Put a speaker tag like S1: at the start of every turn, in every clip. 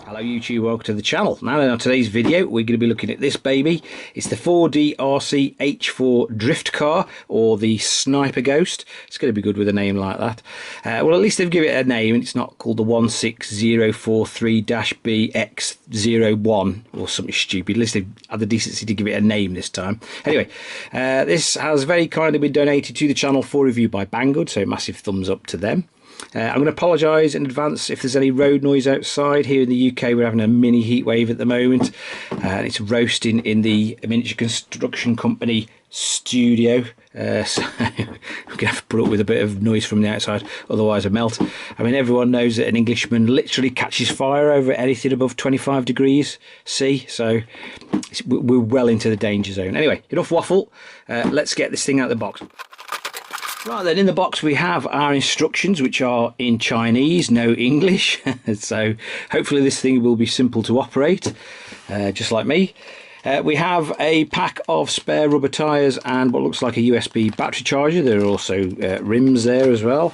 S1: Hello YouTube, welcome to the channel. Now in today's video we're going to be looking at this baby. It's the 4DRC H4 drift car, or the Sniper Ghost. It's going to be good with a name like that. Well, at least they've given it a name, and it's not called the 16043-BX01 or something stupid. At least they've had the decency to give it a name this time. Anyway, this has very kindly been donated to the channel for review by Banggood, so massive thumbs up to them. I'm going to apologise in advance if there's any road noise outside. Here in the UK we're having a mini heat wave at the moment, and it's roasting in the miniature construction company studio, so we're going to have to put up with a bit of noise from the outside, otherwise I melt. I mean, everyone knows that an Englishman literally catches fire over anything above 25 degrees C, so we're well into the danger zone. Anyway, enough waffle, let's get this thing out of the box. Right then, in the box we have our instructions, which are in Chinese, no English, so hopefully this thing will be simple to operate, just like me. We have a pack of spare rubber tyres and what looks like a USB battery charger. There are also rims there as well.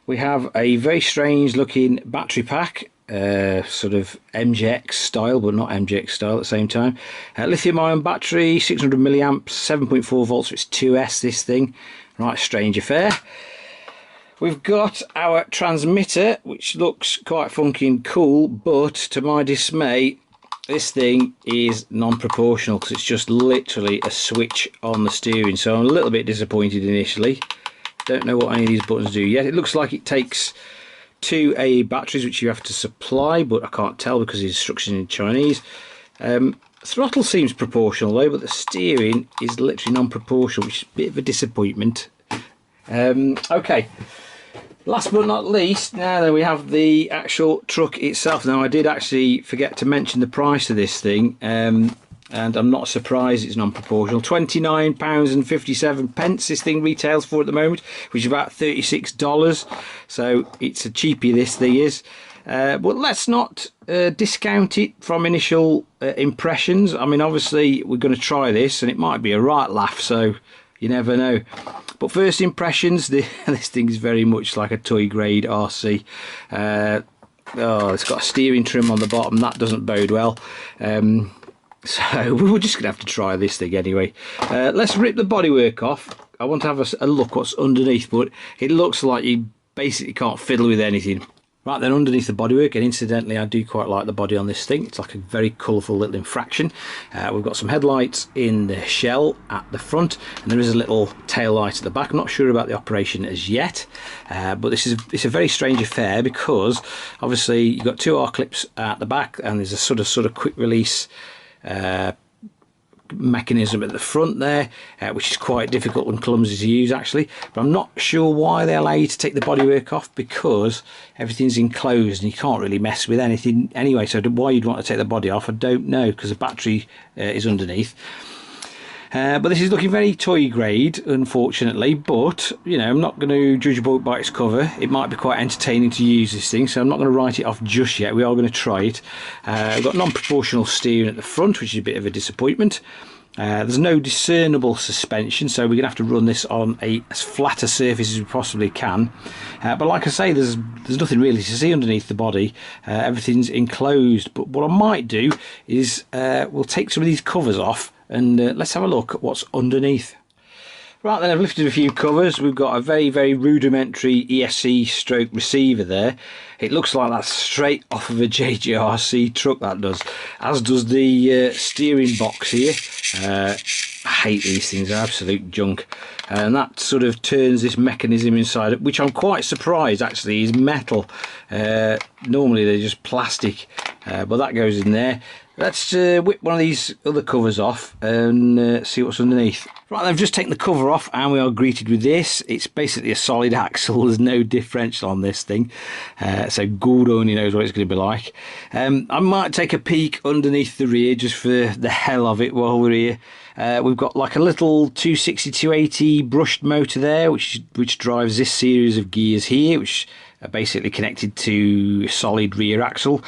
S1: We have a very strange looking battery pack, sort of MGX style, but not MGX style at the same time. Lithium ion battery, 600 milliamps, 7.4 volts, so it's 2S this thing. Right, strange affair. We've got our transmitter, which looks quite funky and cool, but to my dismay this thing is non-proportional, because it's just literally a switch on the steering, so I'm a little bit disappointed initially. Don't know what any of these buttons do yet. It looks like it takes two AA batteries, which you have to supply, but I can't tell because the instructions in Chinese. Throttle seems proportional though, but the steering is literally non-proportional, which is a bit of a disappointment. Okay, last but not least, now then we have the actual truck itself. Now I did actually forget to mention the price of this thing, and I'm not surprised it's non-proportional. £29.57 this thing retails for at the moment, which is about $36, so it's a cheapie this thing is. But let's not discount it from initial impressions. I mean, obviously we're going to try this and it might be a right laugh, so you never know. But first impressions, this thing is very much like a toy grade RC. Oh, it's got a steering trim on the bottom, that doesn't bode well. So we're just going to have to try this thing anyway. Let's rip the bodywork off. I want to have a look what's underneath, but it looks like you basically can't fiddle with anything. Right then, underneath the bodywork, and incidentally I do quite like the body on this thing, it's like a very colourful little infraction. We've got some headlights in the shell at the front, and there is a little tail light at the back. I'm not sure about the operation as yet, but it's a very strange affair, because obviously you've got two R-clips at the back, and there's a sort of quick release mechanism at the front there, which is quite difficult and clumsy to use actually. But I'm not sure why they allow you to take the bodywork off, because everything's enclosed and you can't really mess with anything anyway. So why you'd want to take the body off, I don't know, because the battery is underneath. But this is looking very toy grade, unfortunately, but you know, I'm not going to judge a book by its cover. It might be quite entertaining to use this thing, so I'm not going to write it off just yet. We are going to try it. We've got non-proportional steering at the front, which is a bit of a disappointment. There's no discernible suspension, so we're going to have to run this on as flat a surface as we possibly can. But like I say, there's nothing really to see underneath the body. Everything's enclosed. But what I might do is we'll take some of these covers off, and let's have a look at what's underneath. Right then, I've lifted a few covers. We've got a very, very rudimentary ESC stroke receiver there. It looks like that's straight off of a JJRC truck, that does. As does the steering box here. I hate these things, they're absolute junk. And that sort of turns this mechanism inside, which I'm quite surprised actually is metal. Normally they're just plastic, but that goes in there. Let's whip one of these other covers off and see what's underneath. Right, I've just taken the cover off and we are greeted with this. It's basically a solid axle, there's no differential on this thing. So God only knows what it's going to be like. I might take a peek underneath the rear just for the hell of it while we're here. We've got like a little 260 280 brushed motor there, which drives this series of gears here, which are basically connected to solid rear axle.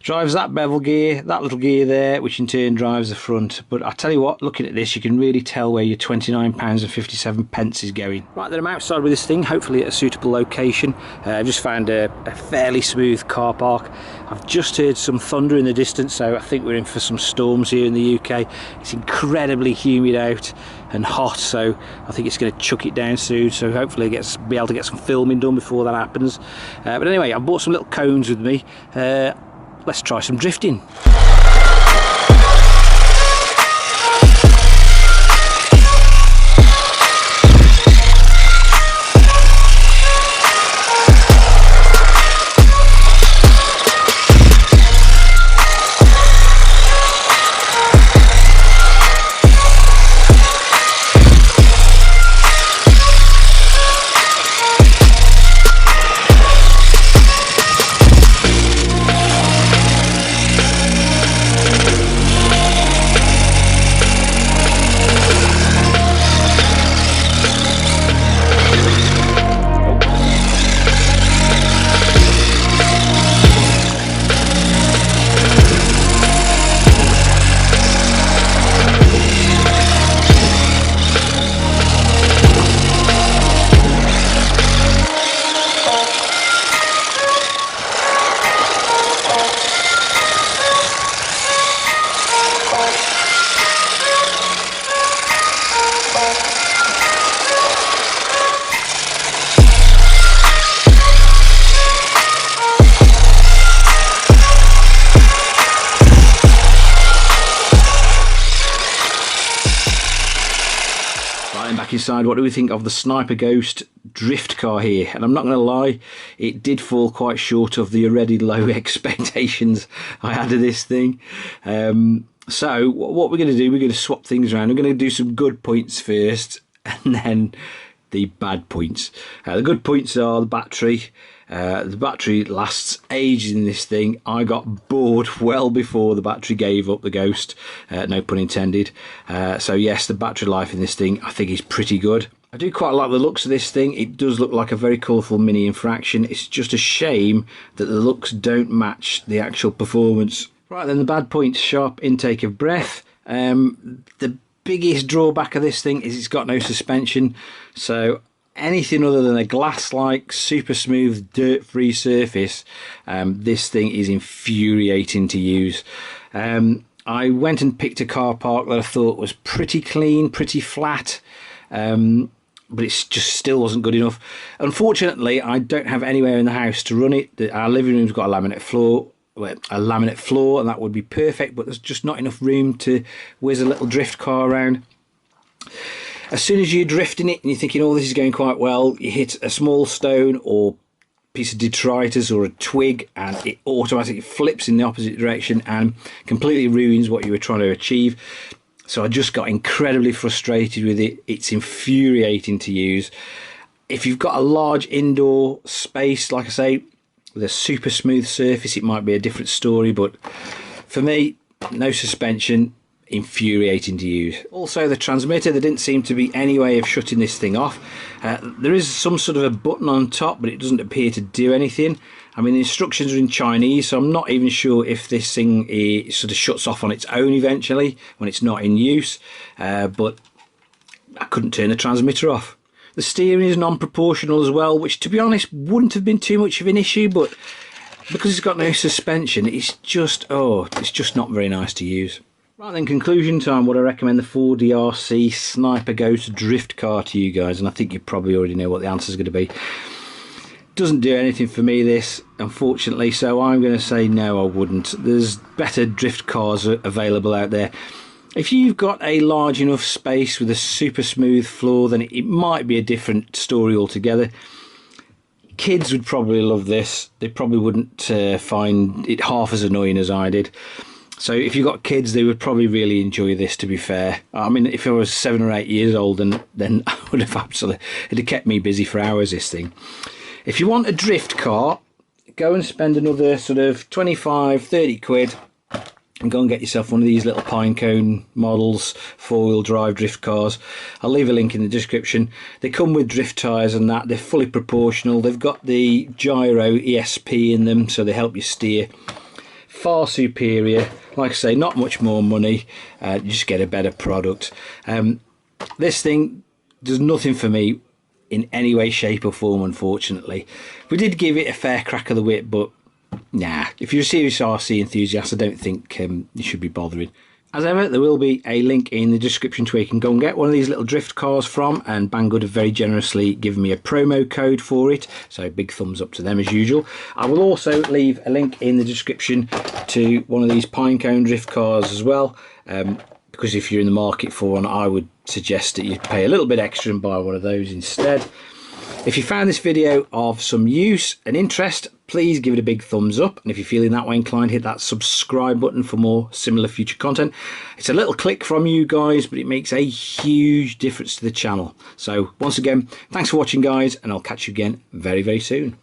S1: Drives that bevel gear, that little gear there, which in turn drives the front. But I tell you what, looking at this, you can really tell where your £29.57 is going. Right, then I'm outside with this thing, hopefully at a suitable location. I've just found a fairly smooth car park. I've just heard some thunder in the distance, so I think we're in for some storms here in the UK. It's incredibly humid out and hot, so I think it's going to chuck it down soon, so hopefully be able to get some filming done before that happens. But anyway, I've bought some little cones with me. Let's try some drifting. Back inside, what do we think of the Sniper Ghost drift car here? And I'm not going to lie, it did fall quite short of the already low expectations I had of this thing. So what we're going to do, we're going to swap things around. We're going to do some good points first and then the bad points. The good points are the battery. The battery lasts ages in this thing. I got bored well before the battery gave up the Ghost, no pun intended. So yes, the battery life in this thing I think is pretty good. I do quite like the looks of this thing. It does look like a very colourful mini infraction. It's just a shame that the looks don't match the actual performance. Right then, the bad points: sharp intake of breath. The biggest drawback of this thing is it's got no suspension, so anything other than a glass-like, super smooth, dirt-free surface, this thing is infuriating to use. I went and picked a car park that I thought was pretty clean, pretty flat, but it just still wasn't good enough. Unfortunately, I don't have anywhere in the house to run it. Our living room's got a laminate floor, and that would be perfect, but there's just not enough room to whiz a little drift car around. As soon as you're drifting it and you're thinking, oh, this is going quite well, you hit a small stone or piece of detritus or a twig and it automatically flips in the opposite direction and completely ruins what you were trying to achieve. So I just got incredibly frustrated with it. It's infuriating to use. If you've got a large indoor space, like I say, with a super smooth surface, it might be a different story, but for me, no suspension, infuriating to use. Also, the transmitter, there didn't seem to be any way of shutting this thing off. There is some sort of a button on top, but it doesn't appear to do anything. I mean, the instructions are in Chinese, so I'm not even sure if this thing sort of shuts off on its own eventually when it's not in use, but I couldn't turn the transmitter off. The steering is non-proportional as well, which to be honest wouldn't have been too much of an issue, but because it's got no suspension, it's just not very nice to use. Right then, conclusion time. Would I recommend the 4DRC Sniper Ghost drift car to you guys? And I think you probably already know what the answer is going to be. Doesn't do anything for me, this, unfortunately, so I'm going to say no, I wouldn't. There's better drift cars available out there. If you've got a large enough space with a super smooth floor, then it might be a different story altogether. Kids would probably love this. They probably wouldn't find it half as annoying as I did. So if you've got kids, they would probably really enjoy this, to be fair. I mean, if I was 7 or 8 years old, then I would have absolutely... It'd have kept me busy for hours, this thing. If you want a drift car, go and spend another sort of 25, 30 quid and go and get yourself one of these little Pinecone models, 4-wheel drive drift cars. I'll leave a link in the description. They come with drift tyres and that. They're fully proportional. They've got the gyro ESP in them, so they help you steer. far superior. Like I say, not much more money, you just get a better product. This thing does nothing for me in any way, shape or form, unfortunately. We did give it a fair crack of the whip, but nah, if you're a serious RC enthusiast, I don't think you should be bothering. As ever, there will be a link in the description to where you can go and get one of these little drift cars from, and Banggood have very generously given me a promo code for it, so big thumbs up to them as usual. I will also leave a link in the description to one of these Pinecone drift cars as well, because if you're in the market for one, I would suggest that you pay a little bit extra and buy one of those instead. If you found this video of some use and interest, please give it a big thumbs up, and if you're feeling that way inclined, hit that subscribe button for more similar future content. It's a little click from you guys, but it makes a huge difference to the channel. So once again, thanks for watching guys, and I'll catch you again very, very soon.